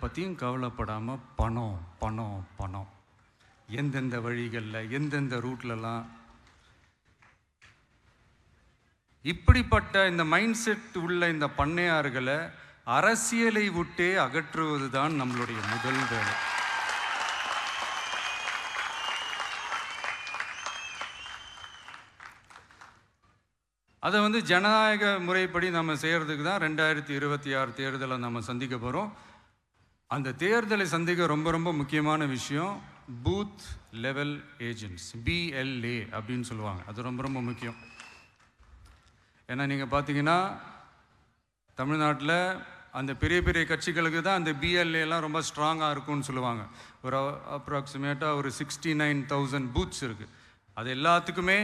பற்றியும் கவலைப்படாமல் பணம் பணம் பணம், எந்தெந்த வழிகளில் எந்தெந்த ரூட்லலாம். இப்படிப்பட்ட இந்த மைண்ட் செட் உள்ள இந்த பண்ணையார்களை அரசியலை விட்டே அகற்றுவது தான் நம்மளுடைய முதல் வேலை. அதை ஜனநாயக முறைப்படி நம்ம செய்கிறதுக்கு தான் 2026 தேர்தலை நம்ம சந்திக்க போகிறோம். அந்த தேர்தலை சந்திக்க ரொம்ப ரொம்ப முக்கியமான விஷயம் பூத் லெவல் ஏஜென்ட்ஸ், BLA அப்படின்னு சொல்லுவாங்க. அது ரொம்ப ரொம்ப முக்கியம். ஏன்னா நீங்கள் பார்த்தீங்கன்னா தமிழ்நாட்டில் அந்த பெரிய பெரிய கட்சிகளுக்கு தான் அந்த BLAலாம் ரொம்ப ஸ்ட்ராங்காக இருக்கும்னு சொல்லுவாங்க. ஒரு அப்ராக்சிமேட்டாக ஒரு 69,000 பூத்ஸ் இருக்குது. அது எல்லாத்துக்குமே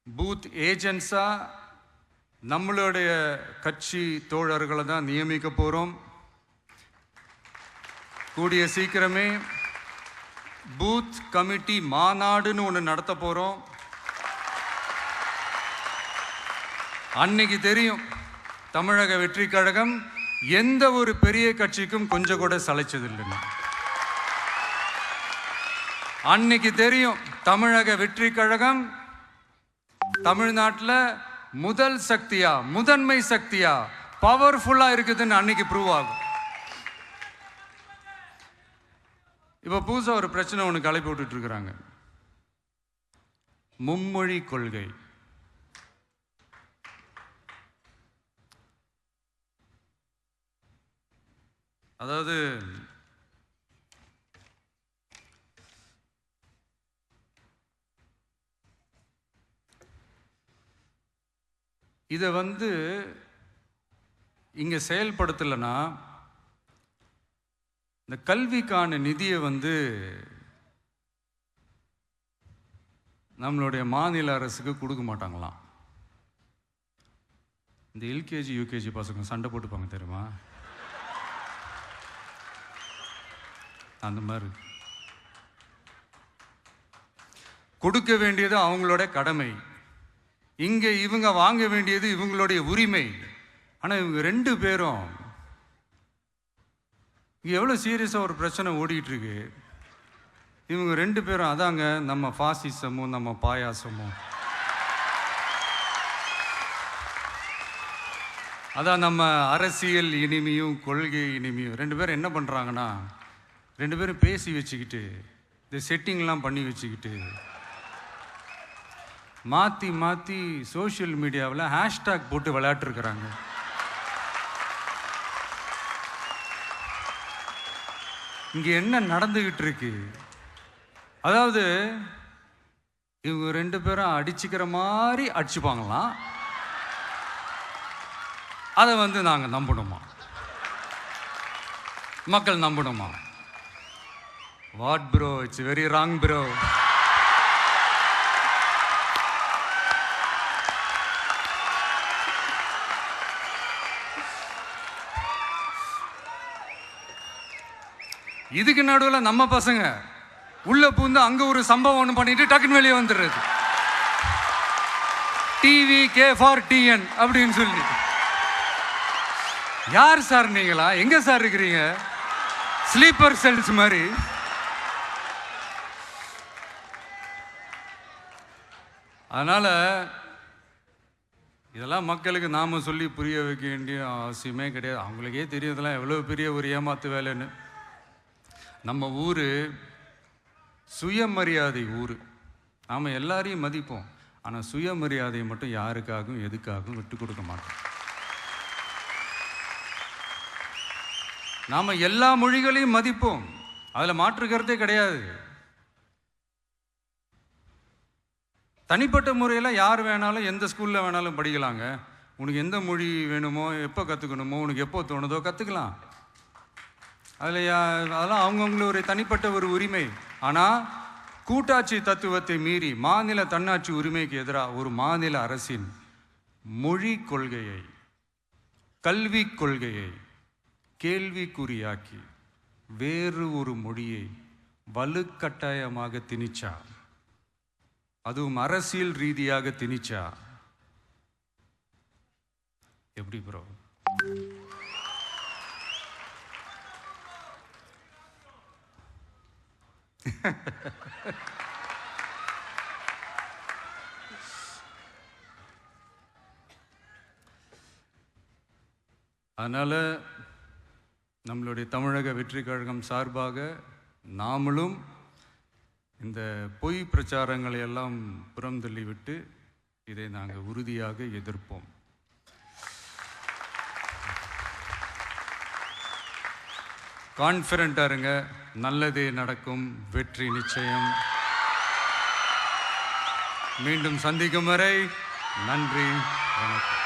பூத் ஏஜென்ட்ஸாக நம்மளுடைய கட்சி தோழர்களை தான் நியமிக்க போகிறோம். கூடிய சீக்கிரமே பூத் கமிட்டி மாநாடுன்னு ஒன்று நடத்த போகிறோம். அன்னைக்கு தெரியும் தமிழக வெற்றி கழகம் எந்த ஒரு பெரிய கட்சிக்கும் கொஞ்சம் கூட சளைச்சதில்லைங்க. அன்னைக்கு தெரியும் தமிழக வெற்றி கழகம் தமிழ்நாட்டில் முதல் சக்தியா, முதன்மை சக்தியா, பவர்ஃபுல்லா இருக்குதுன்னு அன்னைக்கு ப்ரூவ் ஆகும். இப்போ புதுசா ஒரு பிரச்சனை ஒன்று கிளப்பி விட்டுட்டு இருக்கிறாங்க, மும்மொழி கொள்கை. அதாவது இதை இங்கே செயல்படுத்தலைன்னா இந்த கல்விக்கான நிதியை நம்மளுடைய மாநில அரசுக்கு கொடுக்க மாட்டாங்களாம். இந்த LKG UKG பசங்க சண்டை போட்டுப்பாங்க தெரியுமா, அந்த மாதிரி கொடுக்க வேண்டியது அவங்களோட கடமை, இங்கே இவங்க வாங்க வேண்டியது இவங்களுடைய உரிமை. ஆனால் இவங்க ரெண்டு பேரும் இங்கே எவ்வளோ சீரியஸாக ஒரு பிரச்சனை ஓடிட்டு இருக்கு. இவங்க ரெண்டு பேரும் அதாங்க நம்ம ஃபாசிசமும் நம்ம பாயாசமும், அதான் நம்ம அரசியல் இனிமையும் கொள்கை இனிமையும். ரெண்டு பேரும் என்ன பண்ணுறாங்கன்னா, ரெண்டு பேரும் பேசி வச்சுக்கிட்டு இந்த செட்டிங்லாம் பண்ணி வச்சுக்கிட்டு மாற்றி மாற்றி சோஷியல் மீடியாவில் ஹேஷ்டாக் போட்டு விளையாட்டுருக்குறாங்க. இங்கே என்ன நடந்துக்கிட்டு இருக்கு, அதாவது இவங்க ரெண்டு பேரும் அடிச்சுக்கிற மாதிரி அடிச்சுப்பாங்களாம். அதை நாங்கள் நம்பணுமா, மக்கள் நம்பணுமா? What bro, it's very wrong bro. இதுக்கு நடுவில் நம்ம பசங்க உள்ள பூந்து அங்க ஒரு சம்பவம் ஒன்று பண்ணிட்டு டக்குன்னு வெளியே வந்துடுறது. டிவி கே ஃபார் டிஎன் அப்படின்னு சொல்லி. யார் சார் நீங்களா, எங்க சார் இருக்கிறீங்க? ஸ்லீப்பர் செல்ஸ் மாதிரி. அதனால இதெல்லாம் மக்களுக்கு நாம சொல்லி புரிய வைக்க வேண்டிய அவசியமே கிடையாது. அவங்களுக்கே தெரியும் இதெல்லாம் எவ்வளோ பெரிய ஒரு ஏமாத்து வேலைன்னு. நம்ம ஊர் சுயமரியாதை ஊர். நாம் எல்லாரையும் மதிப்போம், ஆனால் சுயமரியாதையை மட்டும் யாருக்காகவும் எதுக்காகவும் விட்டு கொடுக்க மாட்டோம். நாம் எல்லா மொழிகளையும் மதிப்போம், அதில் மாற்றுக்கிறதே கிடையாது. தனிப்பட்ட முறையில் யார் வேணாலும் எந்த ஸ்கூலில் வேணாலும் படிக்கலாங்க. உனக்கு எந்த மொழி வேணுமோ, எப்போ கற்றுக்கணுமோ, உனக்கு எப்போ தோணுதோ கற்றுக்கலாம். அதெல்லாம் அவங்கவுங்களுடைய தனிப்பட்ட ஒரு உரிமை. ஆனால் கூட்டாட்சி தத்துவத்தை மீறி மாநில தன்னாட்சி உரிமைக்கு எதிராக ஒரு மாநில அரசின் மொழி கொள்கையை, கல்வி கொள்கையை கேள்விக்குறியாக்கி வேறு ஒரு மொழியை வலுக்கட்டாயமாக திணிச்சா, அதுவும் அரசியல் ரீதியாக திணிச்சா எப்படி ப்ரோ? அதனால் நம்மளுடைய தமிழக வெற்றி கழகம் சார்பாக நாமளும் இந்த பொய் பிரச்சாரங்களை எல்லாம் புறம் தள்ளிவிட்டு இதை நாங்கள் உறுதியாக எதிர்ப்போம். கான்ஃபிடென்ட்டாக இருங்க, நல்லதே நடக்கும், வெற்றி நிச்சயம். மீண்டும் சந்திக்கும் வரை நன்றி, வணக்கம்.